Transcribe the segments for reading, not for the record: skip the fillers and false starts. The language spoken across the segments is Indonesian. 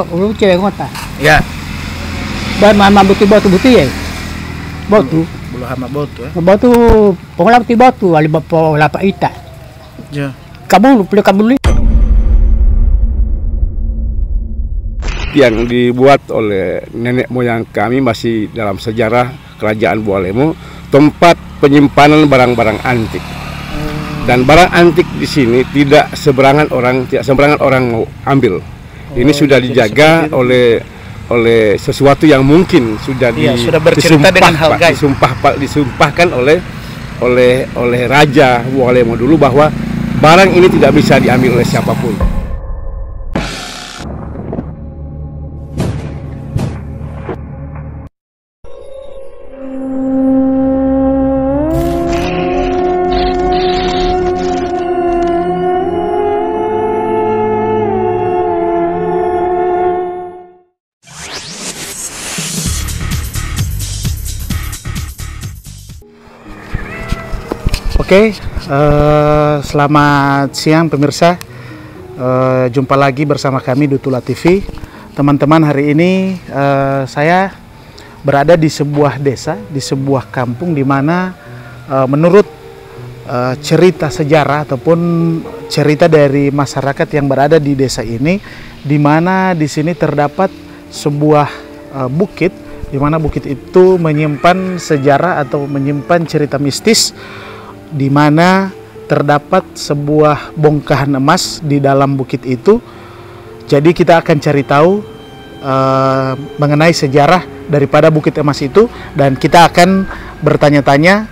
ulu cewek ngota. Ya. Dan mama batu ya. Batu. Bulu hama botu ya. Batu pengolah batu ali bapo lapa ita. Ya. Kabul Yang dibuat oleh nenek moyang kami masih dalam sejarah Kerajaan Bualemo, tempat penyimpanan barang-barang antik. Dan barang antik di sini tidak sembarangan orang mau ambil. Ini sudah dijaga oleh sesuatu yang mungkin sudah sudah bercerita dengan hal gaib. Disumpahkan oleh Raja Bualemo dulu bahwa barang ini tidak bisa diambil oleh siapapun. Oke, selamat siang pemirsa. Jumpa lagi bersama kami Dutula TV. Teman-teman, hari ini saya berada di sebuah desa, di sebuah kampung di mana menurut cerita sejarah ataupun cerita dari masyarakat yang berada di desa ini, di mana di sini terdapat sebuah bukit, di mana bukit itu menyimpan sejarah atau menyimpan cerita mistis, di mana terdapat sebuah bongkahan emas di dalam bukit itu. Jadi kita akan cari tahu mengenai sejarah daripada bukit emas itu, dan kita akan bertanya-tanya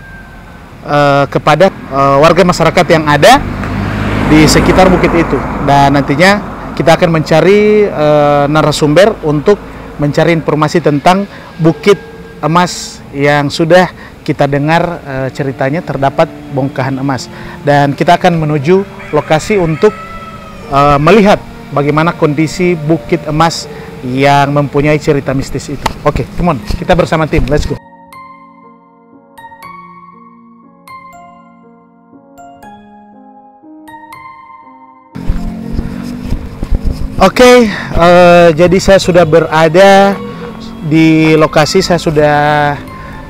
kepada warga masyarakat yang ada di sekitar bukit itu, dan nantinya kita akan mencari narasumber untuk mencari informasi tentang bukit emas yang sudah kita dengar ceritanya terdapat bongkahan emas, dan kita akan menuju lokasi untuk melihat bagaimana kondisi bukit emas yang mempunyai cerita mistis itu. Oke, come on, kita bersama tim, let's go. Oke, jadi saya sudah berada di lokasi, saya sudah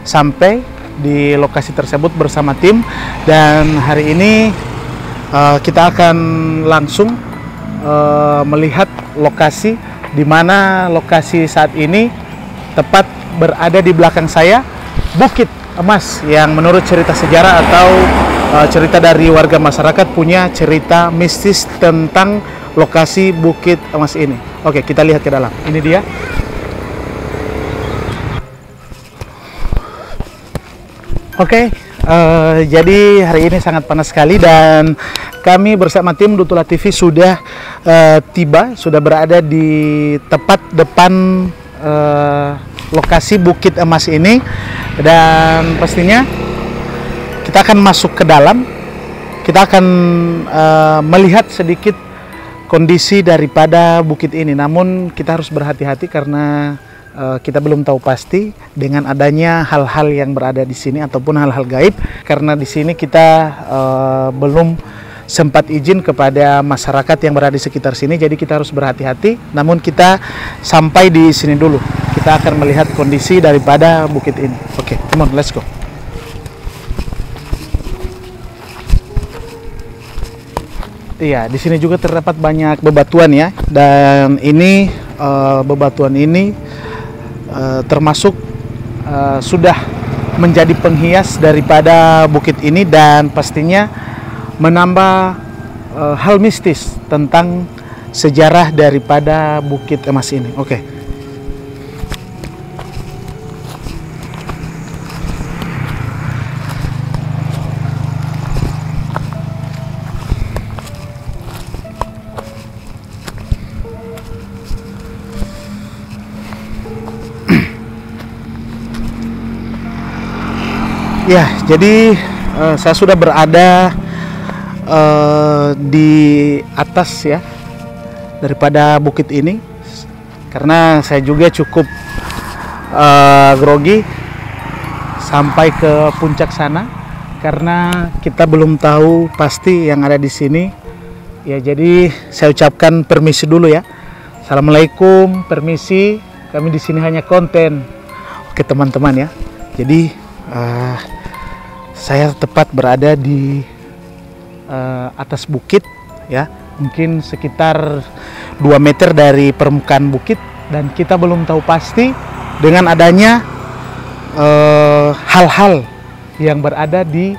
sampai di lokasi tersebut bersama tim, dan hari ini kita akan langsung melihat lokasi, di mana lokasi saat ini tepat berada di belakang saya, bukit emas yang menurut cerita sejarah atau cerita dari warga masyarakat punya cerita mistis tentang lokasi bukit emas ini. Oke, kita lihat ke dalam. Ini dia. Oke, jadi hari ini sangat panas sekali, dan kami bersama tim Dutula TV sudah sudah berada di tepat depan lokasi bukit emas ini, dan pastinya kita akan masuk ke dalam. Kita akan melihat sedikit kondisi daripada bukit ini, namun kita harus berhati-hati karena kita belum tahu pasti dengan adanya hal-hal yang berada di sini ataupun hal-hal gaib, karena di sini kita belum sempat izin kepada masyarakat yang berada di sekitar sini, jadi kita harus berhati-hati. Namun kita sampai di sini dulu, kita akan melihat kondisi daripada bukit ini. Oke, come on, let's go. Iya, di sini juga terdapat banyak bebatuan ya, dan ini bebatuan ini termasuk sudah menjadi penghias daripada bukit ini, dan pastinya menambah hal mistis tentang sejarah daripada bukit emas ini. Oke. Ya, jadi saya sudah berada di atas ya daripada bukit ini, karena saya juga cukup grogi sampai ke puncak sana, karena kita belum tahu pasti yang ada di sini. Ya, jadi saya ucapkan permisi dulu ya. Assalamualaikum, permisi. Kami di sini hanya konten. Oke teman-teman ya. Jadi saya tepat berada di atas bukit ya. Mungkin sekitar 2 meter dari permukaan bukit, dan kita belum tahu pasti dengan adanya hal-hal yang berada di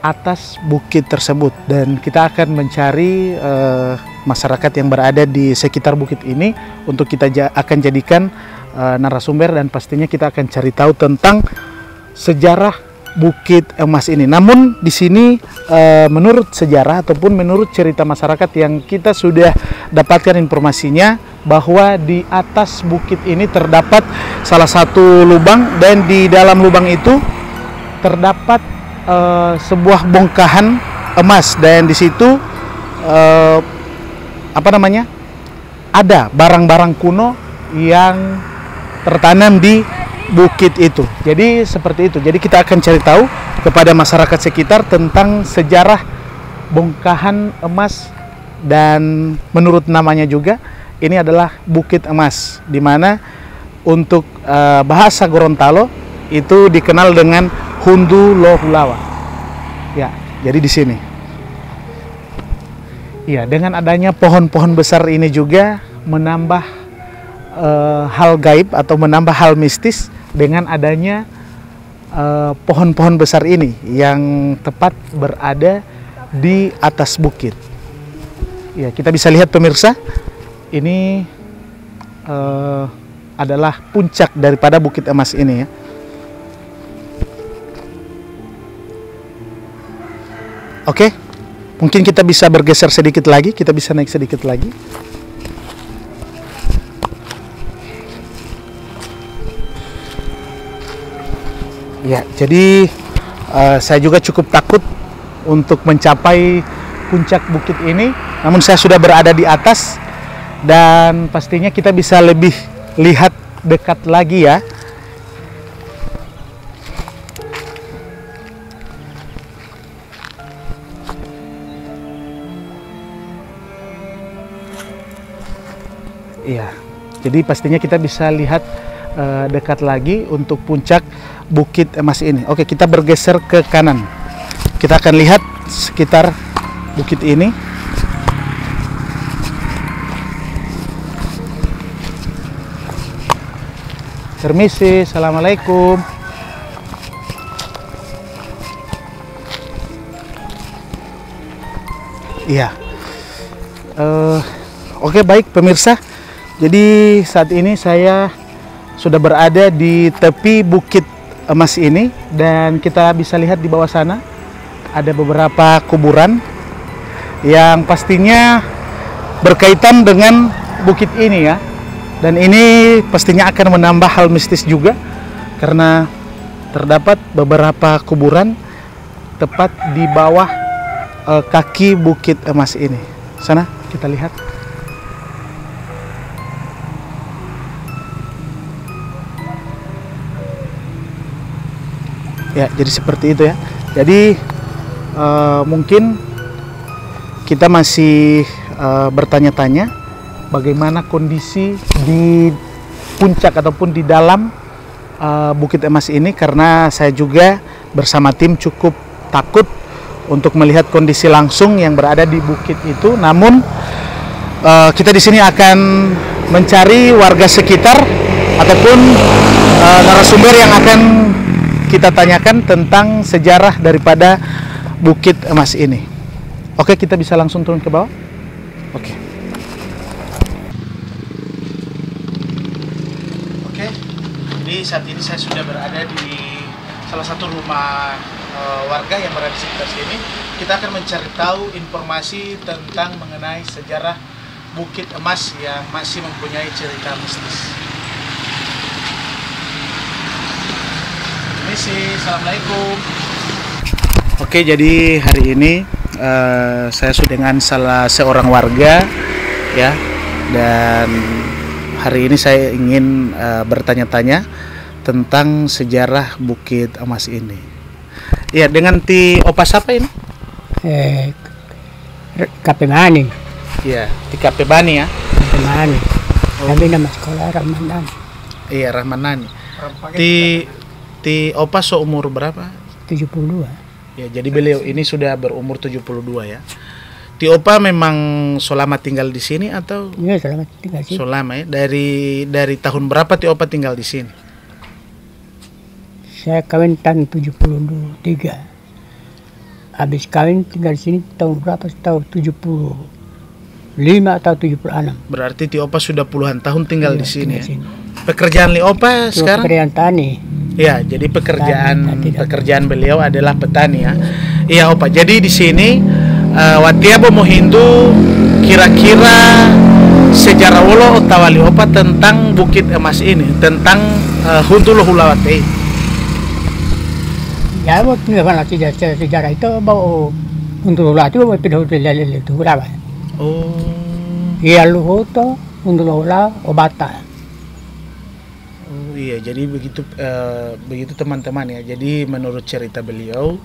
atas bukit tersebut, dan kita akan mencari masyarakat yang berada di sekitar bukit ini untuk kita akan jadikan narasumber, dan pastinya kita akan cari tahu tentang sejarah Bukit Emas ini. Namun di sini menurut sejarah ataupun menurut cerita masyarakat yang kita sudah dapatkan informasinya, bahwa di atas bukit ini terdapat salah satu lubang, dan di dalam lubang itu terdapat sebuah bongkahan emas, dan di situ ada barang-barang kuno yang tertanam di bukit itu. Jadi seperti itu. Jadi kita akan cari tahu kepada masyarakat sekitar tentang sejarah bongkahan emas, dan menurut namanya juga ini adalah Bukit Emas, di mana untuk bahasa Gorontalo itu dikenal dengan Hundu Lohulawa. Ya, jadi di sini. Ya, dengan adanya pohon-pohon besar ini juga menambah hal gaib atau menambah hal mistis dengan adanya pohon-pohon besar ini yang tepat berada di atas bukit. Ya, kita bisa lihat pemirsa, ini adalah puncak daripada Bukit Emas ini ya. Oke, mungkin kita bisa bergeser sedikit lagi, kita bisa naik sedikit lagi. Ya, jadi saya juga cukup takut untuk mencapai puncak bukit ini, namun saya sudah berada di atas, dan pastinya kita bisa lebih lihat dekat lagi ya. Iya, jadi pastinya kita bisa lihat dekat lagi untuk puncak Bukit Emas ini. Oke, kita bergeser ke kanan. Kita akan lihat sekitar bukit ini. Permisi, assalamualaikum. Iya. Oke, baik pemirsa. Jadi saat ini saya sudah berada di tepi Bukit Emas ini, dan kita bisa lihat di bawah sana ada beberapa kuburan yang pastinya berkaitan dengan bukit ini ya. Dan ini pastinya akan menambah hal mistis juga, karena terdapat beberapa kuburan tepat di bawah kaki Bukit Emas ini. Sana kita lihat. Ya, jadi seperti itu ya. Jadi mungkin kita masih bertanya-tanya bagaimana kondisi di puncak ataupun di dalam Bukit Emas ini, karena saya juga bersama tim cukup takut untuk melihat kondisi langsung yang berada di bukit itu. Namun kita di sini akan mencari warga sekitar ataupun narasumber yang akan kita tanyakan tentang sejarah daripada Bukit Emas ini. Oke, kita bisa langsung turun ke bawah. Oke. Oke, jadi saat ini saya sudah berada di salah satu rumah warga yang berada di sekitar sini. Kita akan mencari tahu informasi tentang mengenai sejarah Bukit Emas yang masih mempunyai cerita mistis. Assalamualaikum. Oke, jadi hari ini saya sudah dengan salah seorang warga ya, dan hari ini saya ingin bertanya-tanya tentang sejarah Bukit Emas ini. Ya, dengan ti opas apa ini? Kapemani. Iya, di KP Bani ya. Rahmanani. Kami nama sekolah Rahmanani. Iya, Rahmanani. Ti Opa seumur berapa? 72. Ya, jadi beliau ini sudah berumur 72 ya. Ti Opa memang selama tinggal di sini atau Iya, selamat tinggal sini. selama ya? Dari tahun berapa Ti Opa tinggal di sini? Saya kawin tahun 73. Habis kawin tinggal di sini tahun berapa? Tahun 75 atau 76. Berarti Ti Opa sudah puluhan tahun tinggal Iya, di sini tinggal ya. sini. Pekerjaan Li Opa Itu sekarang? pekerjaan tani. Ya, jadi Tani. pekerjaan beliau adalah petani ya. Iya Opa. Jadi di sini Watiabo Mohindu kira-kira sejarah wolo otawali Opa tentang Bukit Emas ini, tentang Huntulo Hulawate. Ya, waktu sejarah itu bawa untuk ulah itu bawa pindah itu berapa? Oh. Iya lu itu untuk ulah obatan. Oh iya, jadi begitu teman-teman ya. Jadi menurut cerita beliau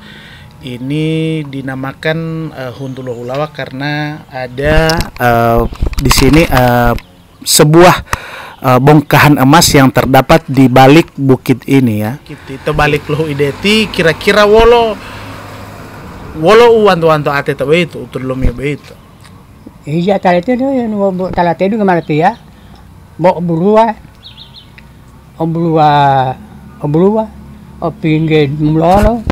ini dinamakan Huntulo Hulawa karena ada di sini sebuah bongkahan emas yang terdapat di balik bukit ini ya. Kita balik loh ideti kira-kira wolo uwanto ate tawe itu utulumi itu. Iya tali itu yang mau tali itu kemana tuh ya? Mau berua, pinggir mulolo.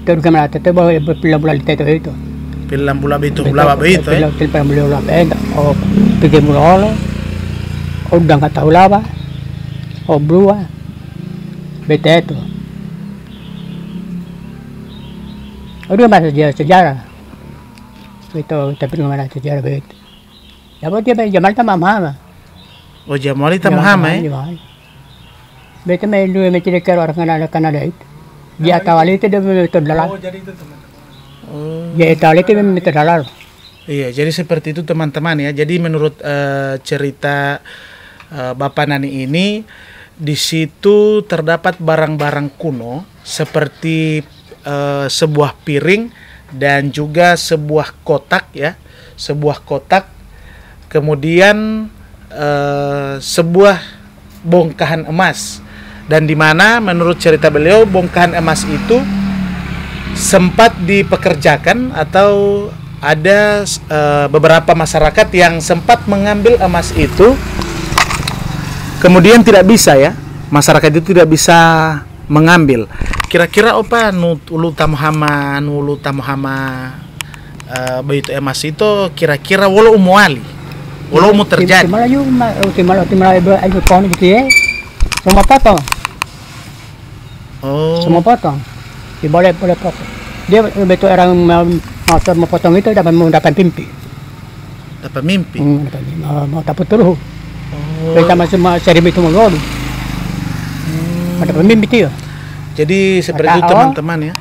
Terus kemana tuh bawa pilam-pilam itu. Pilam-pilam itu hulawa itu ya. Pilam-pilam itu. Oh pinggir mulolo. Udah nggak tahu lah pak. Berua. Bete itu. Udah masih sejarah. Itu tapi gimana sejarah begitu. Ya buat dia Jamal sama mama. Oh Jamal itu Muhammad ya. Betul main dua macam dekat orang Kanada itu. Dia tahu itu dia itu dalam. Oh jadi itu teman-teman. Oh. Dia tahu itu memang itu dalam. Iya jadi seperti itu teman-teman ya. Jadi menurut cerita Bapak Nani ini di situ terdapat barang-barang kuno seperti sebuah piring dan juga sebuah kotak ya, sebuah kotak, kemudian sebuah bongkahan emas, dan di mana menurut cerita beliau bongkahan emas itu sempat dipekerjakan atau ada beberapa masyarakat yang sempat mengambil emas itu, kemudian tidak bisa ya, masyarakat itu tidak bisa mengambil. Kira-kira opa ulu tamuhama bayi emas itu kira-kira wolo umuali wolo umu terjadi. Timala ibu pohon gitu ya. Semua potong. Oh. Semua potong. Boleh potong. Dia betul orang mau potong itu dapat mimpi. Dapat mimpi. Mau dapat terus. Oh. Kita masih seri itu mau lalu. Dapat mimpi itu. Jadi seperti itu teman-teman ya.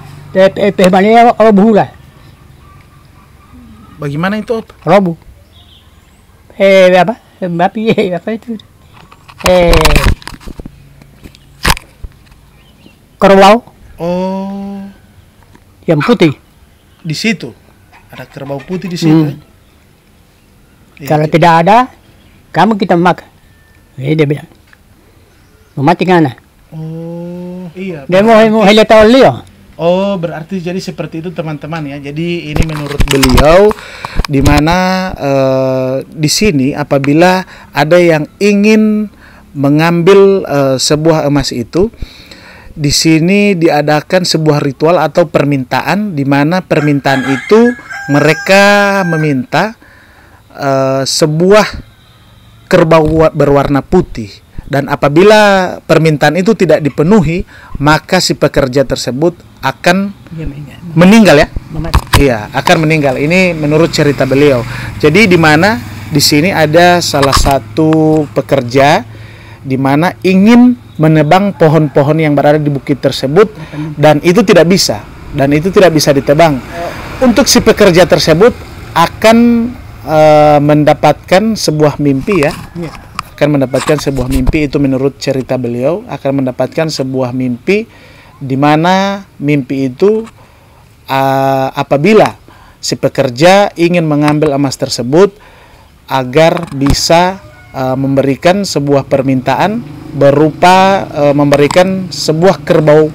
Mana robu lah. Bagaimana itu Op? Robu. Apa? Apa itu? Kerbau. Oh. Yang putih. Di situ ada kerbau putih di situ. Kalau tidak ada, kamu kita makan. Dia bilang. Mau mati kan? Oh, iya. Dia mau helat tahu dia. Oh, berarti jadi seperti itu teman-teman ya. Jadi ini menurut beliau di mana di sini apabila ada yang ingin mengambil sebuah emas itu, di sini diadakan sebuah ritual atau permintaan di mana permintaan itu mereka meminta sebuah kerbau berwarna putih. Dan apabila permintaan itu tidak dipenuhi, maka si pekerja tersebut akan meninggal ya. Iya, akan meninggal. Ini menurut cerita beliau. Jadi di mana di sini ada salah satu pekerja di mana ingin menebang pohon-pohon yang berada di bukit tersebut dan itu tidak bisa ditebang. Untuk si pekerja tersebut akan mendapatkan sebuah mimpi ya. Akan mendapatkan sebuah mimpi, itu menurut cerita beliau, akan mendapatkan sebuah mimpi di mana mimpi itu apabila si pekerja ingin mengambil emas tersebut agar bisa memberikan sebuah permintaan berupa memberikan sebuah kerbau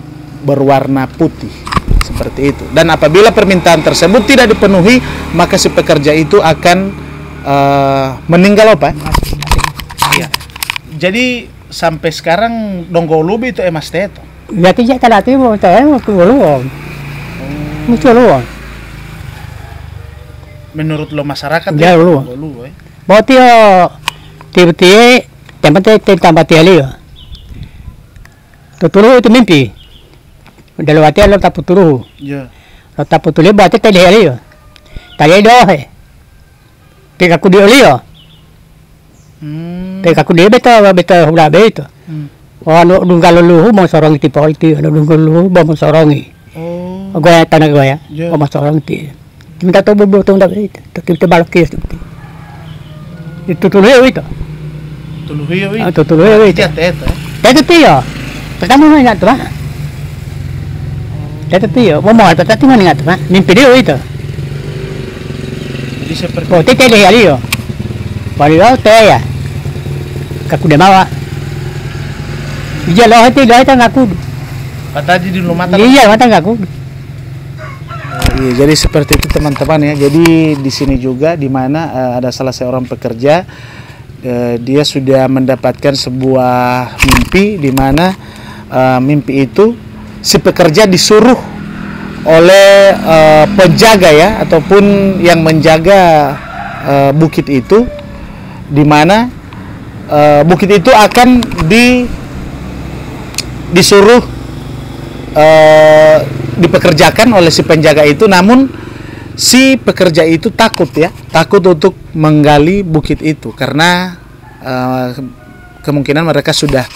berwarna putih seperti itu. Dan apabila permintaan tersebut tidak dipenuhi, maka si pekerja itu akan meninggal apa? Iya. Jadi sampai sekarang Donggolubi itu emas teto. Ya tidak ada tiba saya mau keluar. Mau keluar. Menurut lo masyarakat Ya, lu. Berarti tiba-tiba tempat ali ya. Tuturu itu mimpi. Dalam hati lo tak puturu. Ya. Lo tak puturu berarti tadi ali ya. Tadi doh. Pika ku dia ali ya. Pika ku dia beta hula beta. Oh, nunggal lu mau sorong ti politi, nunggal lu mau sorongi. Oh. Goya tanah goya. Ya. Mau sorong ti. Minta to botong dah itu. Kita balok kes. Itu tuh itu. Tuluhiyo Ah, tuluhiyo itu. Ya teto. Itu tiyo. Pertama mana ingat tuh? Itu tiyo. Mau ada tadi mana ingat tuh? Mimpi dia itu. Jadi seperti Oh, tete dia aliyo. Walau teh ya. Kaku dia bawa. Iya loh itu ngaku. kata di rumah mata. Iya mata ngaku. Iya, jadi seperti itu teman-teman ya. Jadi di sini juga di mana ada salah seorang pekerja, dia sudah mendapatkan sebuah mimpi di mana mimpi itu si pekerja disuruh oleh penjaga ya ataupun yang menjaga bukit itu, di mana bukit itu akan disuruh dipekerjakan oleh si penjaga itu, namun si pekerja itu takut untuk menggali bukit itu karena kemungkinan mereka sudah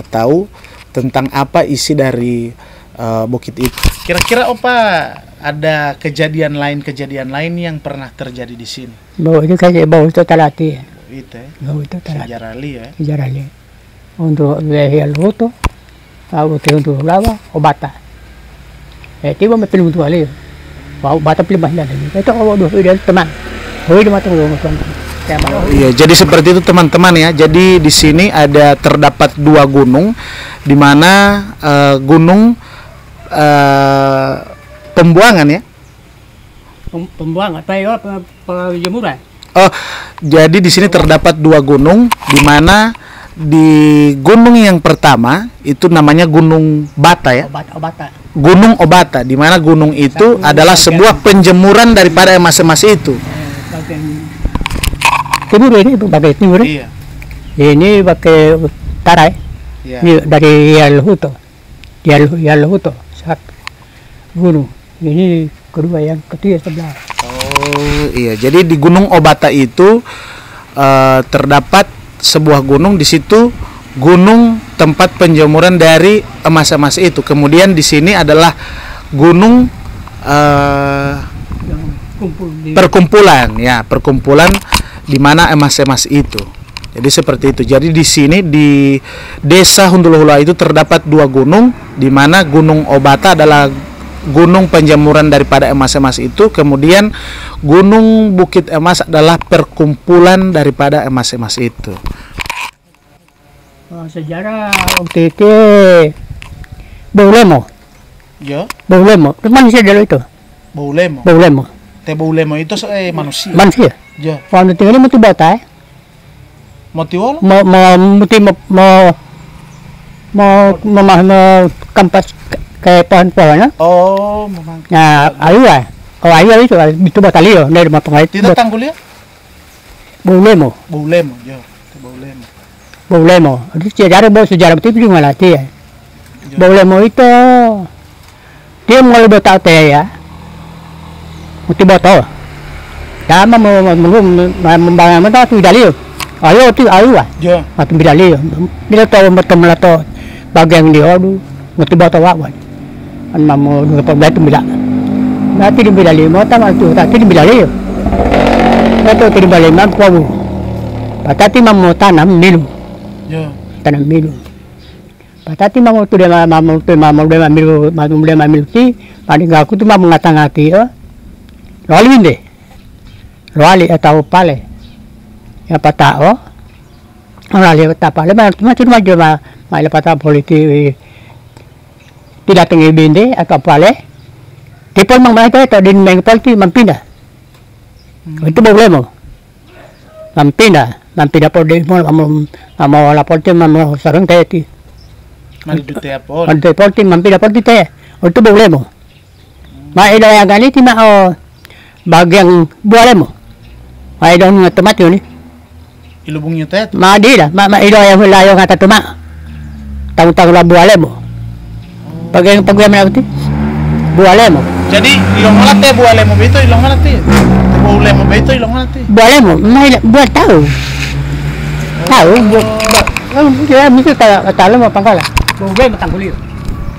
tahu tentang apa isi dari bukit itu. Kira-kira Opa ada kejadian lain yang pernah terjadi di sini? Bau itu kayak bau itu talati. Itu ya. Bau itu talati. Sejarah li ya. Sejarah li. Untuk lehel hutu, untuk lava obata. Tiba pilih untuk ali. Obata pilih banyak lagi. Itu dia teman. Dia matang dulu Iya, jadi seperti itu teman-teman ya. Jadi di sini ada terdapat dua gunung, di mana gunung pembuangan ya. Pembuangan apa ya? Penjemuran. Oh, jadi di sini terdapat dua gunung, di mana di gunung yang pertama itu namanya Gunung Bata ya. Obata. Gunung Obata, di mana gunung itu adalah sebuah penjemuran daripada emas-emas itu. Timur ini pakai timur. Iya. Ini pakai tarai. Iya. Ini dari Yalhuto. Yalhuto. Gunung. Ini kedua yang ketiga sebelah. Oh iya, jadi di Gunung Obata itu terdapat sebuah gunung, di situ gunung tempat penjemuran dari emas-emas itu. Kemudian di sini adalah gunung perkumpulan di mana emas-emas itu. Jadi seperti itu. Jadi di sini di Desa Hunduluhula itu terdapat dua gunung, di mana Gunung Obata adalah gunung penjemuran daripada emas-emas itu, kemudian Gunung Bukit Emas adalah perkumpulan daripada emas-emas itu. Sejarah waktu itu Baulemo. Ya, Baulemo. Manusia dulu itu. Baulemo. Baulemo. Baulemo itu manusia. Manusia. Ya. Kalau tinggal ini mesti bata Motiwal? mau kampas kayak pohon-pohonnya. Oh, memang. Nah, ayu itu batalio dari rumah pengait. Tidak tanggul ya? Baulemo. Ya. Baulemo. Baulemo. Itu sejarah itu juga latih ya. Baulemo itu dia mulai bertahu ya. Mesti botol. Kama membangun mentah tu dalio. Ayo tu ayu ah. Ya. Atau dalio. Dia tahu betul melato bagian dia tu mesti botol apa. An mamu dapat batu bila. Nanti di bila lima tamat tu, nanti di bila lima. Nanti di bila lima kuabu. Patati mamu tanam milu. Ya. Tanam milu. Patati mamu tu dia milu ti. Paling aku tu mamu ngatangati. Loli hindi. Loli atau pale. Ya patao. Ang lali pale. Macam mai pata politik tidak tinggi binde atau pale. Tipol mang mereka itu din meng politik mampindah. Itu problema. Mampindah politik mau wala politik mau sarang tadi. Maldute apol. Ada politik mampindah politik teh. Itu problema. Mai ida yang gani tima bagian bolemo. Mai dong temat ni. Ilubung nyo tet. Madira, ida yang wilayah kata tuma. Tahu-tahu lah bolemo. Bagian nanti bolemo. Jadi ilong malate bualemo beto ilong malate. Bualemo beto ilong malate. Bolemo, mai buat tahu. Tahu, dia mesti tahu apa pangkala. Boleh matanggulir.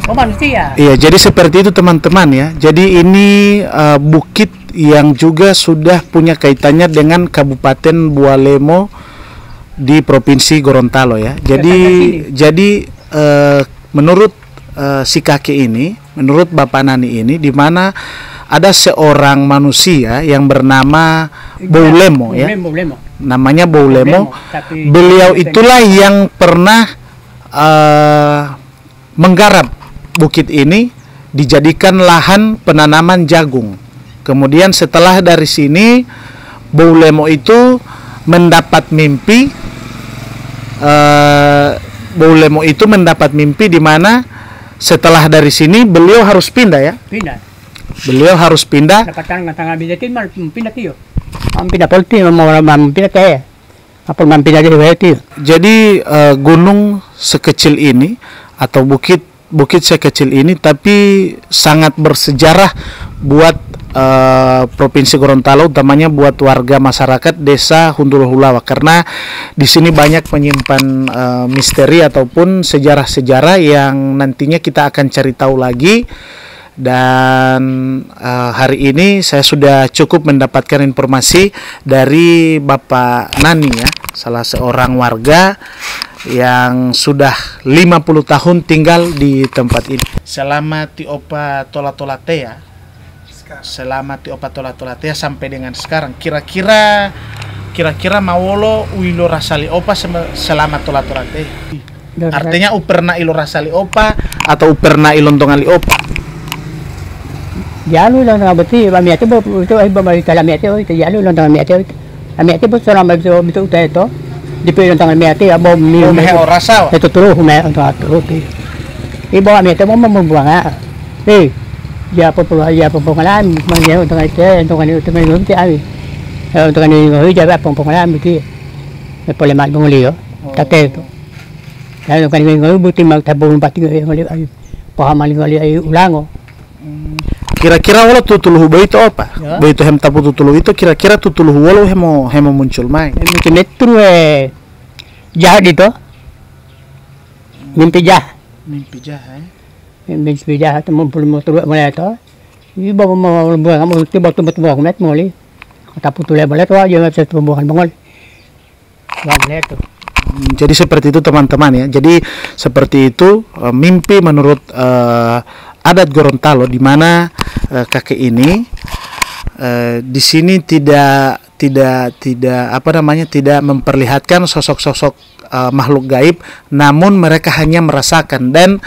Oh manusia. Iya, jadi seperti itu teman-teman ya. Jadi ini bukit yang juga sudah punya kaitannya dengan Kabupaten Bualemo di Provinsi Gorontalo ya. Jadi menurut si kakek ini, menurut Bapak Nani ini, di mana ada seorang manusia yang bernama Boulemo ya. Namanya Boulemo. Beliau itulah yang pernah menggarap bukit ini dijadikan lahan penanaman jagung. Kemudian setelah dari sini Boulemo itu mendapat mimpi di mana setelah dari sini beliau harus pindah ya. Beliau harus pindah. Jadi gunung sekecil ini atau bukit sekecil ini tapi sangat bersejarah buat Provinsi Gorontalo, utamanya buat warga masyarakat desa Hundul Hulawa, karena di sini banyak menyimpan misteri ataupun sejarah-sejarah yang nantinya kita akan cari tahu lagi. Dan hari ini saya sudah cukup mendapatkan informasi dari Bapak Nani ya, salah seorang warga yang sudah 50 tahun tinggal di tempat ini. Selama Tiopa Tola-Tolatea, sampai dengan sekarang, kira-kira mawolo uilo rasali opa selama Tola-Tolatea. Artinya uperna ilo rasali opa atau uperna ilontongali opa. Jalu lang nga bati, amiate bo ito ay bumalik ka amiate o ito jalu lang amiate. Amiate bo selama itu ito. Di pwede lang amiate abo mi rasa. Ito turu hume ang turu. Ibo amiate mo mamubuang nga. Ya pempengalan mangya untuk itu abi. Untuk ini jaga pempengalan begitu. Boleh mak mengulio. Tate itu. Lalu kan ini buti mak tabung pati ngoli ay pahaman ngoli ay ulango. Kira-kira wala tutuluh itu apa? Begitu hem tapu tutuluh itu kira-kira tutuluh wala hemo muncul mai. Mungkin itu jahat itu. Mimpi jahat. Mimpi jahat. Mimpi jahat mumpul motor mulai itu. Ibu mau buang kamu tiba-tiba met moli. Tapu tulai boleh tu aja bisa tumbuhan bangol. Boleh tu. Jadi seperti itu teman-teman ya. Jadi seperti itu mimpi menurut adat Gorontalo, di mana kakek ini di sini tidak memperlihatkan sosok-sosok makhluk gaib, namun mereka hanya merasakan, dan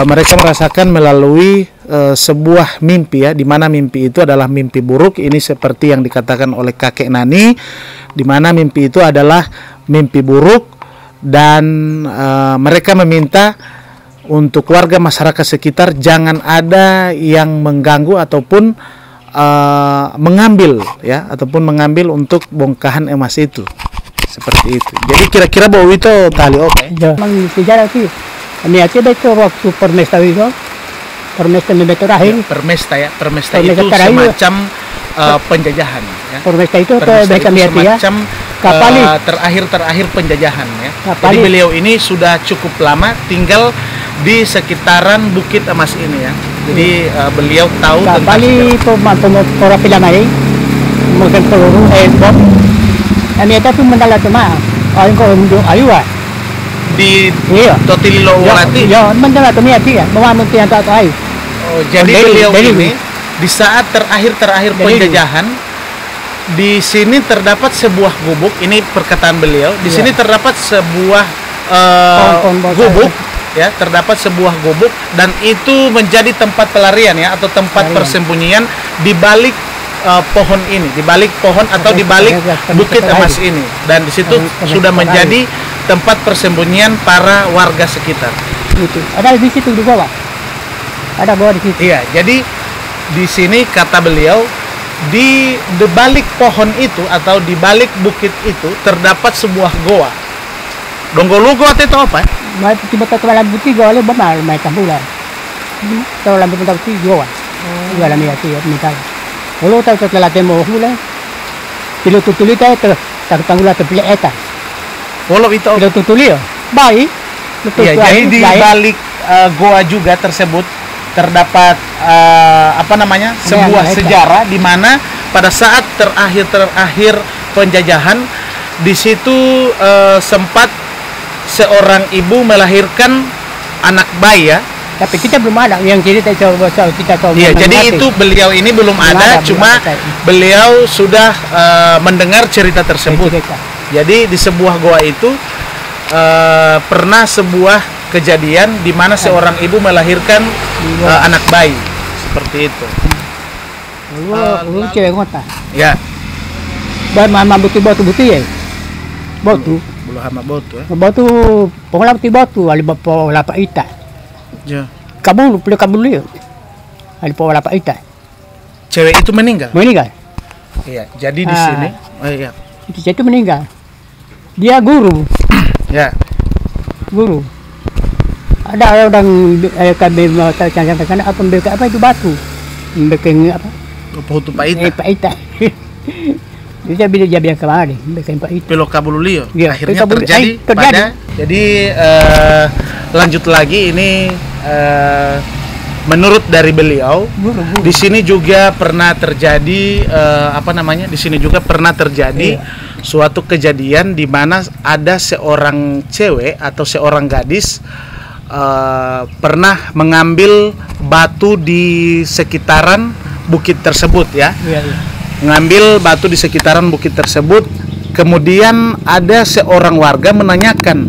mereka merasakan melalui sebuah mimpi ya, di mana mimpi itu adalah mimpi buruk. Ini seperti yang dikatakan oleh kakek Nani, di mana mimpi itu adalah mimpi buruk, dan mereka meminta untuk warga masyarakat sekitar jangan ada yang mengganggu ataupun mengambil ya, ataupun mengambil untuk bongkahan emas itu, seperti itu. Jadi kira-kira bahwa itu tali oke. Memang sejarah sih. Kami aja itu waktu permesta itu, permesta terakhir. Permesta itu semacam penjajahan. Ya. Permesta itu kami ya. Semacam terakhir penjajahan ya. Jadi beliau ini sudah cukup lama tinggal di sekitaran Bukit Emas ini ya. Jadi beliau tahu tentang Kapali para pilamay mungkin peluru bom. Kami itu mendala cuma orang kau hidup ayuah di Totililo Walati. Ya, mendala kami ya, bawa mungkin yang tak tahu. Oh, jadi beliau ini di saat terakhir Jadi- penjajahan, di sini terdapat sebuah gubuk. Ini perkataan beliau. Di Iya. sini terdapat sebuah Pohon-pohon bonsai. gubuk, ya, terdapat sebuah gubuk, dan itu menjadi tempat pelarian, ya, atau tempat Pelarian. persembunyian di balik pohon ini, di balik pohon atau di balik bukit emas ini. Dan di situ sudah menjadi tempat persembunyian para warga sekitar. Itu. Ada di situ di bawah. Ada bawah di situ. Iya, jadi di sini kata beliau, di balik pohon itu atau di balik bukit itu terdapat sebuah goa. Donggolu goa itu apa? Mai tiba kepala buti gua le bamal mai tambulan. Tahu lampu tahu ti gua. Gua lampu ya ti minta. Kalau tahu setelah temo hula. Tilo tutulita itu tak tanggula tepile eta. Walau itu. Tilo tutuli yo. Baik. Ya, jadi di balik goa juga tersebut terdapat apa namanya, sebuah Ada. sejarah di mana pada saat terakhir penjajahan di situ sempat seorang ibu melahirkan anak bayi, ya. Tapi kita belum ada yang cerita coba kita tahu. Iya, jadi itu beliau ini belum ada, cuma beliau sudah mendengar cerita tersebut. Jadi di sebuah goa itu pernah sebuah kejadian di mana seorang ibu melahirkan anak bayi, seperti itu. Lu cewek kota. Ya, Ban mama batu ya. Batu. bulu hama botu, ya. Batu pengolah batu ali bapo lapa ita. Ya. Kabul peluk kabul yo. Ali po lapa ita. Cewek itu meninggal. Meninggal. Iya, jadi di Ah. sini, oh iya, Itu meninggal. Dia guru. ya, Guru. Ada orang kami mau tanya sana apa mereka apa itu batu. Mereka apa? Putu Paita, Pak Ita. Dia bila dia biar kemana? Mereka Pak Ita. Pelo Kabululio. Ya, Akhirnya Kabul- terjadi terjadi. pada. Jadi lanjut lagi ini menurut dari beliau. Guru. Di sini juga pernah terjadi apa namanya? Di sini juga pernah terjadi suatu kejadian di mana ada seorang cewek atau seorang gadis pernah mengambil batu di sekitaran bukit tersebut, ya. Iya, iya. Mengambil batu di sekitaran bukit tersebut. Kemudian ada seorang warga menanyakan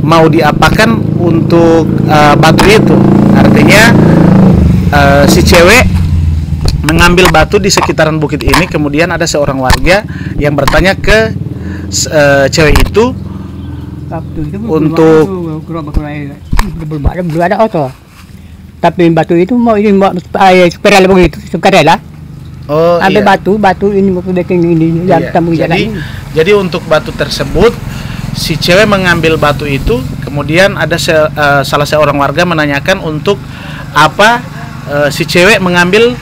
mau diapakan untuk batu itu. Artinya si cewek mengambil batu di sekitaran bukit ini, kemudian ada seorang warga yang bertanya ke cewek itu untuk belum ada auto. Tapi batu itu mau ini mau spiral begitu, sukarela. oh Ambil iya. batu ini mau bikin ini yang Iya. tamu jalan Jadi, ini. jadi untuk batu tersebut si cewek mengambil batu itu, kemudian ada salah seorang warga menanyakan untuk apa si cewek mengambil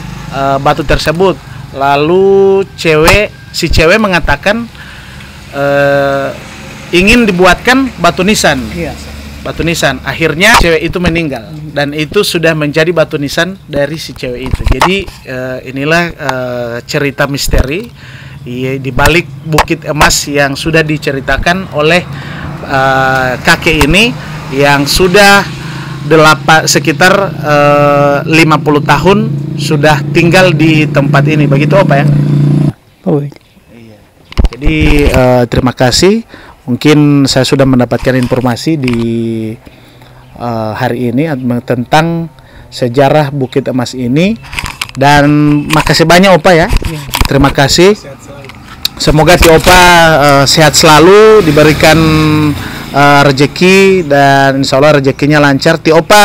batu tersebut. Lalu si cewek mengatakan ingin dibuatkan batu nisan. Iya. Batu nisan. Akhirnya cewek itu meninggal dan itu sudah menjadi batu nisan dari si cewek itu. Jadi inilah cerita misteri di balik bukit emas yang sudah diceritakan oleh kakek ini yang sudah sekitar 50 tahun sudah tinggal di tempat ini. Begitu apa ya? Oh. Jadi terima kasih. Mungkin saya sudah mendapatkan informasi di hari ini tentang sejarah Bukit Emas ini, dan makasih banyak Opa ya. Terima kasih. Semoga Ti Opa sehat selalu, diberikan rezeki, dan insya Allah rezekinya lancar. Ti Opa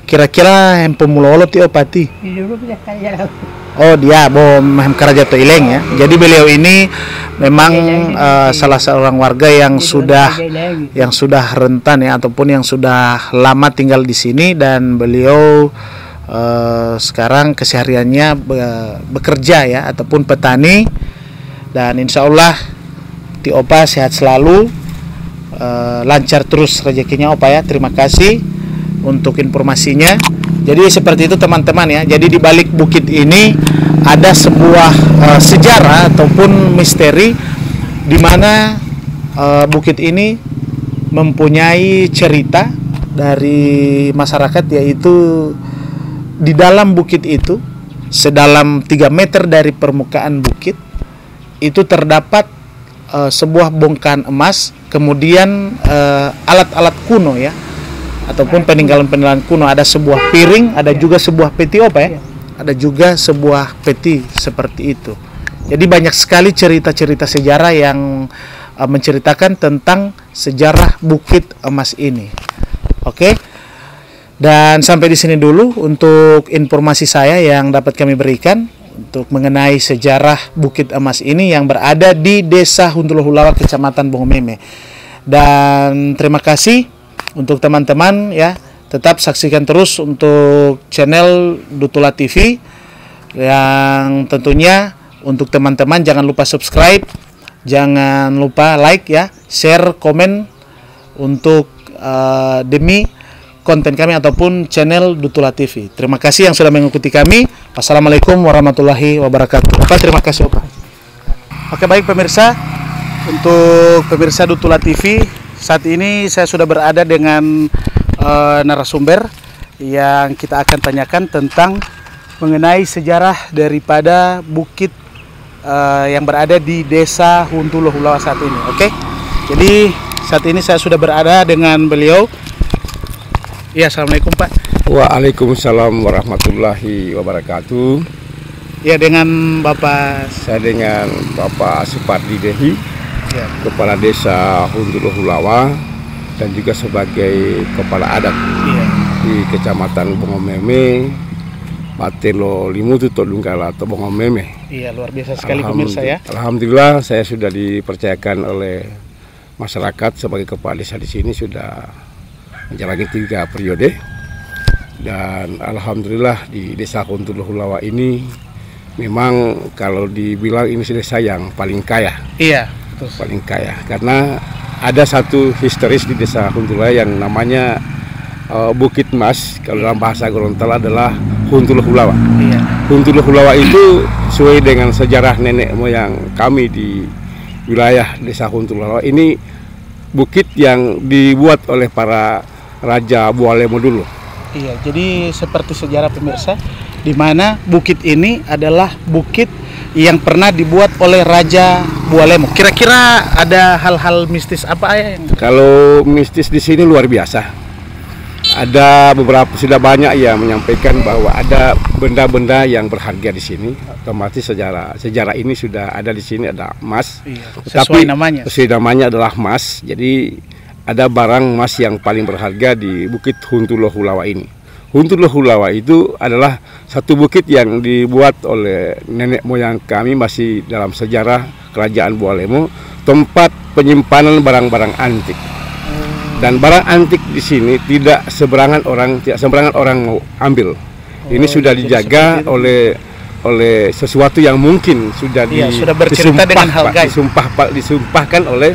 kira-kira yang pemulolo Ti Opa ti. Oh dia bom karaja to Ileng ya. Jadi beliau ini memang salah seorang warga yang sudah rentan ya, ataupun yang sudah lama tinggal di sini, dan beliau sekarang kesehariannya bekerja ya, ataupun petani, dan insya Allah Ti Opa sehat selalu, lancar terus rezekinya Opa ya. Terima kasih untuk informasinya. Jadi seperti itu teman-teman ya. Jadi di balik bukit ini ada sebuah sejarah ataupun misteri di mana bukit ini mempunyai cerita dari masyarakat, yaitu di dalam bukit itu sedalam 3 meter dari permukaan bukit itu terdapat sebuah bongkahan emas, kemudian alat-alat kuno ya, ataupun peninggalan-peninggalan kuno. Ada sebuah piring, ada juga sebuah peti ya, ada juga sebuah peti seperti itu. Jadi banyak sekali cerita-cerita sejarah yang menceritakan tentang sejarah Bukit Emas ini. Oke. Dan sampai di sini dulu untuk informasi saya yang dapat kami berikan untuk mengenai sejarah Bukit Emas ini yang berada di Desa Huntuluhulawa, Kecamatan Bongomeme. Dan terima kasih untuk teman-teman ya, tetap saksikan terus untuk channel Dutula TV, yang tentunya untuk teman-teman jangan lupa subscribe, jangan lupa like ya, share, komen untuk demi konten kami ataupun channel Dutula TV. Terima kasih yang sudah mengikuti kami. Wassalamualaikum warahmatullahi wabarakatuh. Opa, terima kasih Opa. Oke, baik pemirsa, untuk pemirsa Dutula TV, saat ini saya sudah berada dengan narasumber yang kita akan tanyakan tentang mengenai sejarah daripada bukit yang berada di Desa Huntuluhulawa saat ini. Oke, jadi saat ini saya sudah berada dengan beliau. Ya, assalamualaikum Pak. Waalaikumsalam warahmatullahi wabarakatuh. Ya, dengan Bapak. Saya dengan Bapak Supardi Dehi, Ya. Kepala Desa Huntuluhulawa dan juga sebagai Kepala Adat di Kecamatan Bongomeme, Matelo Limutu Todunggala atau Bongomeme. Iya, luar biasa sekali pemirsa ya. Alhamdulillah saya sudah dipercayakan oleh masyarakat sebagai Kepala Desa di sini, sudah menjalani 3 periode. Dan alhamdulillah di Desa Huntuluhulawa ini memang kalau dibilang ini desa yang paling kaya. Iya, betul. Paling kaya karena ada satu historis di Desa Huntuluhulawa yang namanya Bukit Emas. Kalau dalam bahasa Gorontalo adalah Huntuluhulawa. Iya. Huntuluhulawa itu sesuai dengan sejarah nenek moyang kami di wilayah Desa Huntuluhulawa ini, bukit yang dibuat oleh para Raja Bualemo dulu. Iya, jadi seperti sejarah pemirsa, di mana bukit ini adalah bukit yang pernah dibuat oleh Raja Bualemo. Kira-kira ada hal-hal mistis apa ya yang... Kalau mistis di sini luar biasa. Ada beberapa, sudah banyak yang menyampaikan bahwa ada benda-benda yang berharga di sini. Otomatis sejarah ini sudah ada di sini, ada emas. Iya, sesuai namanya. Sesuai namanya adalah emas. Jadi ada barang emas yang paling berharga di Bukit Huntuluhulawa ini. Huntuluhulawa itu adalah satu bukit yang dibuat oleh nenek moyang kami, masih dalam sejarah Kerajaan Bualemo, tempat penyimpanan barang-barang antik. Dan barang antik di sini tidak sembarangan orang mau ambil. Ini sudah dijaga oleh sesuatu yang mungkin sudah sudah bercerita dengan hal gaib. Disumpahkan oleh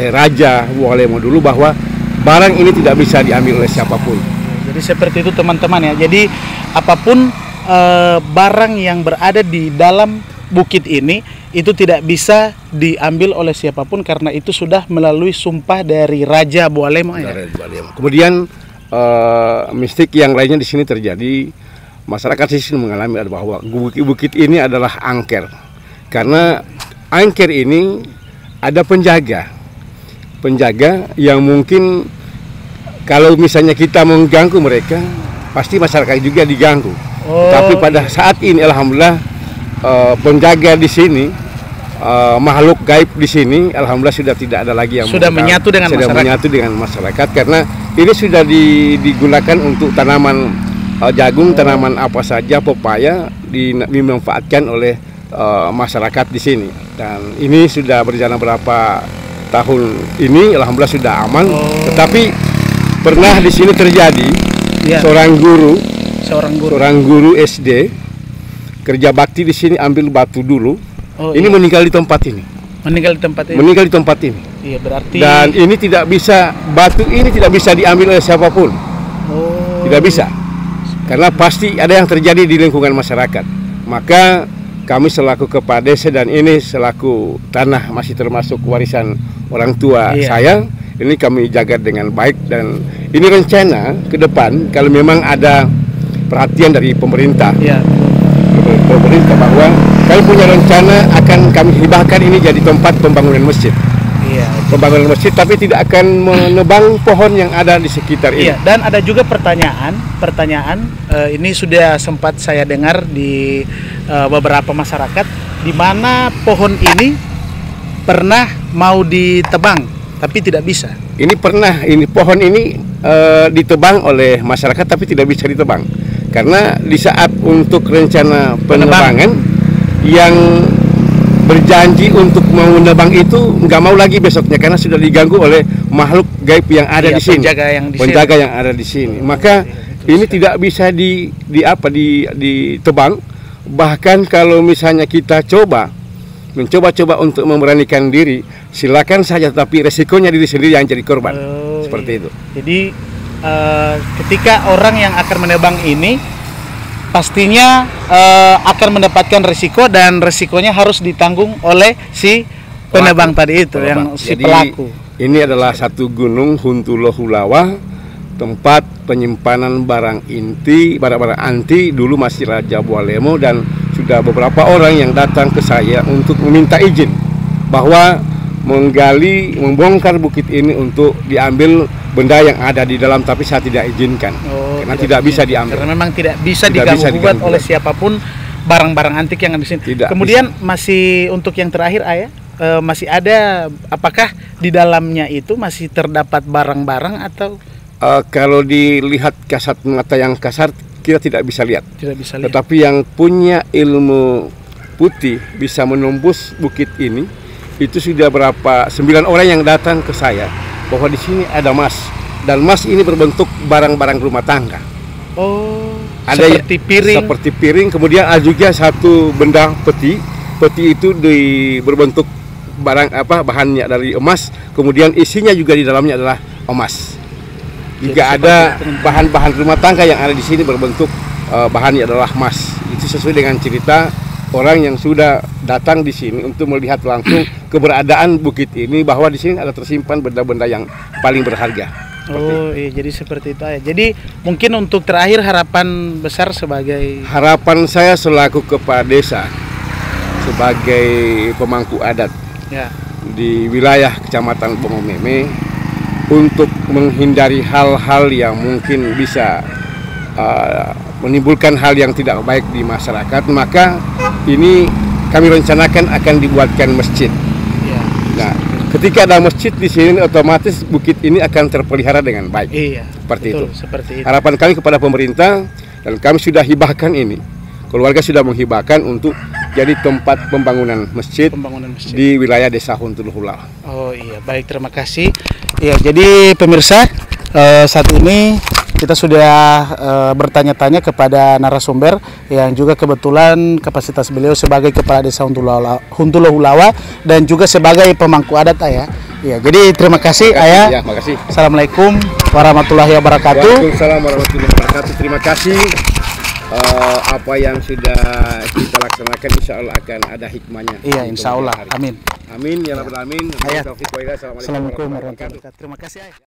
Raja Bualemo dulu bahwa barang ini tidak bisa diambil oleh siapapun. Jadi seperti itu teman-teman ya. Jadi apapun barang yang berada di dalam bukit ini itu tidak bisa diambil oleh siapapun karena itu sudah melalui sumpah dari Raja Bualemo ya. Kemudian mistik yang lainnya di sini terjadi. Masyarakat di sini mengalami bahwa bukit ini adalah angker. Karena angker ini ada penjaga yang mungkin kalau misalnya kita mengganggu mereka, pasti masyarakat juga diganggu. Tapi pada saat ini alhamdulillah penjaga di sini, makhluk gaib di sini, alhamdulillah sudah tidak ada lagi yang sudah menyatu dengan masyarakat karena ini sudah digunakan untuk tanaman jagung, tanaman apa saja, pepaya dimanfaatkan oleh masyarakat di sini. Dan ini sudah berjalan berapa tahun ini, alhamdulillah sudah aman. Tetapi pernah di sini terjadi seorang guru SD kerja bakti di sini, ambil batu dulu. Ini meninggal di tempat ini. Meninggal di tempat ini. Iya, berarti. Dan ini tidak bisa, batu ini tidak bisa diambil oleh siapapun. Tidak bisa. Karena pasti ada yang terjadi di lingkungan masyarakat. Maka kami selaku Kepala Desa dan ini selaku tanah masih termasuk warisan orang tua saya, ini kami jaga dengan baik. Dan ini rencana ke depan kalau memang ada perhatian dari pemerintah. Iya. Pemerintah bahwa kami punya rencana akan kami hibahkan ini jadi tempat pembangunan masjid. Iya. Pembangunan masjid, tapi tidak akan menebang pohon yang ada di sekitar ini. Iya, dan ada juga pertanyaan ini sudah sempat saya dengar di beberapa masyarakat di mana pohon ini pernah mau ditebang tapi tidak bisa. Ini pohon ini ditebang oleh masyarakat tapi tidak bisa ditebang. Karena di saat untuk rencana penebangan yang berjanji untuk mau menebang itu nggak mau lagi besoknya karena sudah diganggu oleh makhluk gaib yang ada di sini. Penjaga yang ada di sini. Maka ini tidak bisa ditebang. Bahkan kalau misalnya kita mencoba untuk memberanikan diri, silakan saja, tapi resikonya diri sendiri yang jadi korban. Seperti itu. Jadi ketika orang yang akan menebang ini pastinya akan mendapatkan risiko, dan risikonya harus ditanggung oleh si penebang tadi itu, yang si pelaku. Ini adalah satu gunung Huntulahulawa, tempat penyimpanan barang anti. Dulu masih Raja Bualemo, dan sudah beberapa orang yang datang ke saya untuk meminta izin bahwa membongkar bukit ini untuk diambil benda yang ada di dalam, tapi saya tidak izinkan karena tidak bisa diambil. Karena memang tidak bisa diganggu oleh siapapun barang-barang antik yang ada di sini. Kemudian masih untuk yang terakhir, Ayah, masih ada, apakah di dalamnya itu masih terdapat barang-barang atau? Kalau dilihat kasat mata yang kasar kita tidak bisa lihat. Tetapi yang punya ilmu putih bisa menembus bukit ini, itu sudah 9 orang yang datang ke saya bahwa di sini ada emas, dan emas ini berbentuk barang-barang rumah tangga. Ada seperti piring. Kemudian ada juga satu benda peti itu berbentuk bahannya dari emas, kemudian isinya juga di dalamnya adalah emas. Juga ada bahan-bahan rumah tangga yang ada di sini berbentuk bahannya adalah emas. Itu sesuai dengan cerita orang yang sudah datang di sini untuk melihat langsung keberadaan bukit ini, bahwa di sini ada tersimpan benda-benda yang paling berharga. Iya, jadi seperti itu, Ayah. Jadi mungkin untuk terakhir, harapan besar harapan saya selaku kepala desa, sebagai pemangku adat di wilayah Kecamatan Bongomeme, untuk menghindari hal-hal yang mungkin bisa menimbulkan hal yang tidak baik di masyarakat, maka ini kami rencanakan akan dibuatkan masjid. Nah, ketika ada masjid di sini, otomatis bukit ini akan terpelihara dengan baik. Seperti itu. Harapan kami kepada pemerintah, dan kami sudah hibahkan ini. Keluarga sudah menghibahkan untuk jadi tempat pembangunan masjid di wilayah Desa Huntulahulawa. Baik, terima kasih. Jadi pemirsa, saat ini kita sudah bertanya-tanya kepada narasumber yang juga kebetulan kapasitas beliau sebagai Kepala Desa Huntulahulawa dan juga sebagai pemangku adat, Ayah. Jadi terima kasih, Ayah. Makasih. Assalamualaikum warahmatullahi wabarakatuh. Waalaikumsalam warahmatullahi wabarakatuh. Terima kasih. Apa yang sudah kita laksanakan, insya Allah akan ada hikmahnya. Insya Allah. Amin. Amin ya rabbal alamin. Assalamualaikum warahmatullahi wabarakatuh. Terima kasih, Ayah.